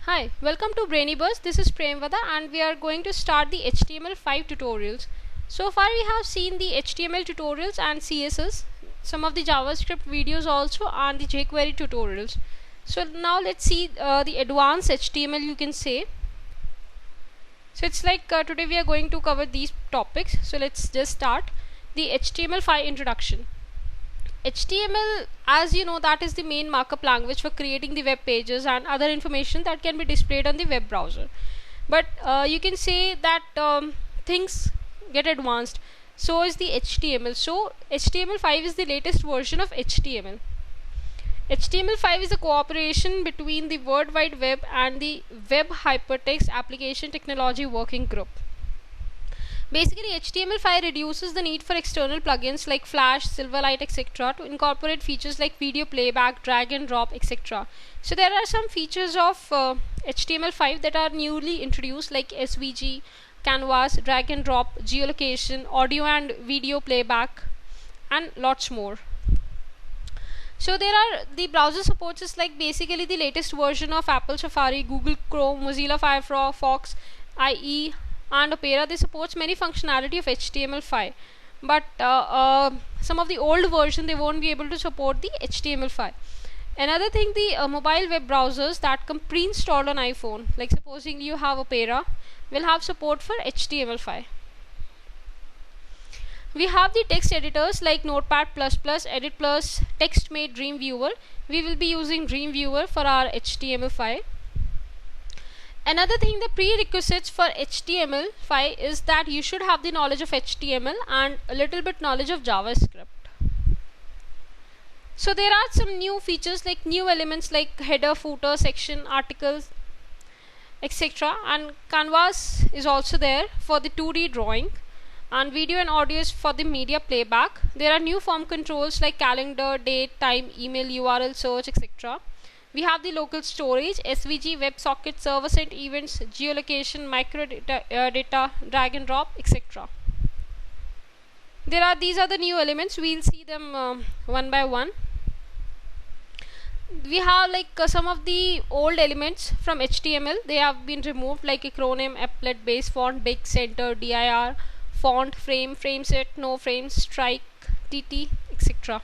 Hi, welcome to Brainybus. This is Premvada and we are going to start the HTML5 tutorials. So far we have seen the HTML tutorials and CSS, some of the JavaScript videos also, and the jQuery tutorials. So now let's see the advanced HTML, you can say. So it's like today we are going to cover these topics. So let's just start the HTML5 introduction. HTML, as you know, that is the main markup language for creating the web pages and other information that can be displayed on the web browser. But you can say that things get advanced. So is the HTML. So HTML5 is the latest version of HTML. HTML5 is a cooperation between the World Wide Web and the Web Hypertext Application Technology Working Group. Basically, HTML5 reduces the need for external plugins like Flash, Silverlight, etc. to incorporate features like video playback, drag and drop, etc. So there are some features of HTML5 that are newly introduced like SVG, canvas, drag and drop, geolocation, audio and video playback, and lots more. So there are the browser supports is like basically the latest version of Apple Safari, Google Chrome, Mozilla Firefox, IE, and Opera. They supports many functionality of HTML5, but some of the old version they won't be able to support the HTML5. Another thing, the mobile web browsers that come pre-installed on iPhone, like supposing you have Opera, will have support for HTML5. We have the text editors like Notepad++, Edit+, TextMate, Dreamweaver. We will be using Dreamweaver for our HTML5. Another thing, the prerequisites for HTML5 is that you should have the knowledge of HTML and a little bit knowledge of JavaScript. So there are some new features like new elements like header, footer, section, articles, etc. And Canvas is also there for the 2D drawing, and video and audio is for the media playback. There are new form controls like calendar, date, time, email, URL, search, etc. We have the local storage, SVG, WebSocket, server-sent events, geolocation, microdata, drag and drop, etc. These are the new elements. We'll see them one by one. We have like some of the old elements from HTML. They have been removed like acronym, applet, base font, big, center, dir, font, frame, frameset, no frames, strike, TT, etc.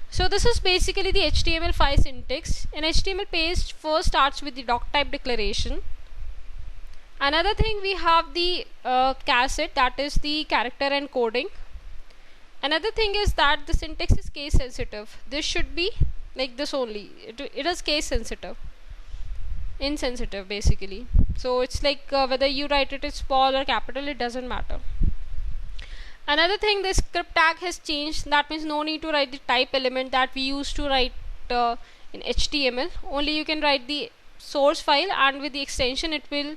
So this is basically the HTML5 syntax. An HTML page first starts with the doc type declaration. Another thing, we have the cassette, that is the character encoding. Another thing is that the syntax is case sensitive. This should be like this only. It is case sensitive, insensitive basically. So it's like whether you write it in small or capital, it doesn't matter. Another thing, the script tag has changed. That means no need to write the type element that we used to write in HTML. Only you can write the source file, and with the extension it will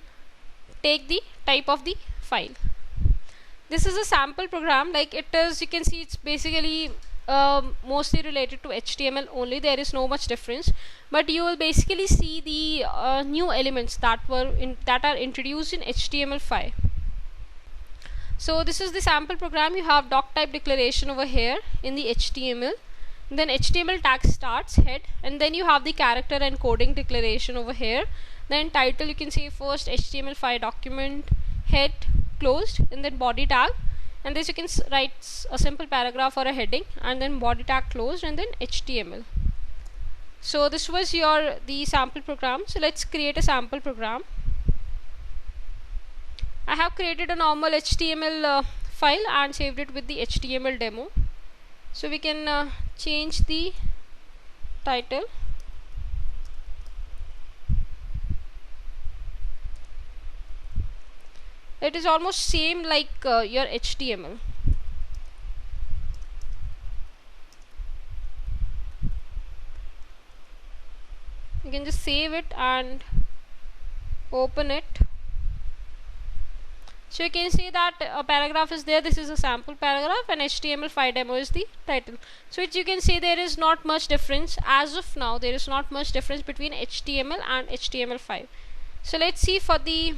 take the type of the file. This is a sample program. Like it is, you can see it's basically mostly related to HTML only. There is no much difference, but you will basically see the new elements that are introduced in HTML5. So this is the sample program. You have doc type declaration over here in the HTML. Then HTML tag starts, head, and then you have the character encoding declaration over here. Then title, you can say first HTML5 document, head, closed, and then body tag. And this you can write a simple paragraph or a heading, and then body tag closed, and then HTML. So this was the sample program. So let's create a sample program. I have created a normal HTML file and saved it with the HTML demo. So we can change the title. It is almost same like your HTML. You can just save it and open it. So you can see that a paragraph is there. This is a sample paragraph, and HTML5 demo is the title. So you can see there is not much difference. As of now, there is not much difference between HTML and HTML5. So let's see for the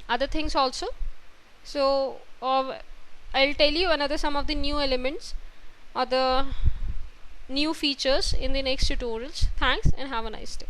other things also. So I'll tell you some of the new elements or the new features in the next tutorials. Thanks and have a nice day.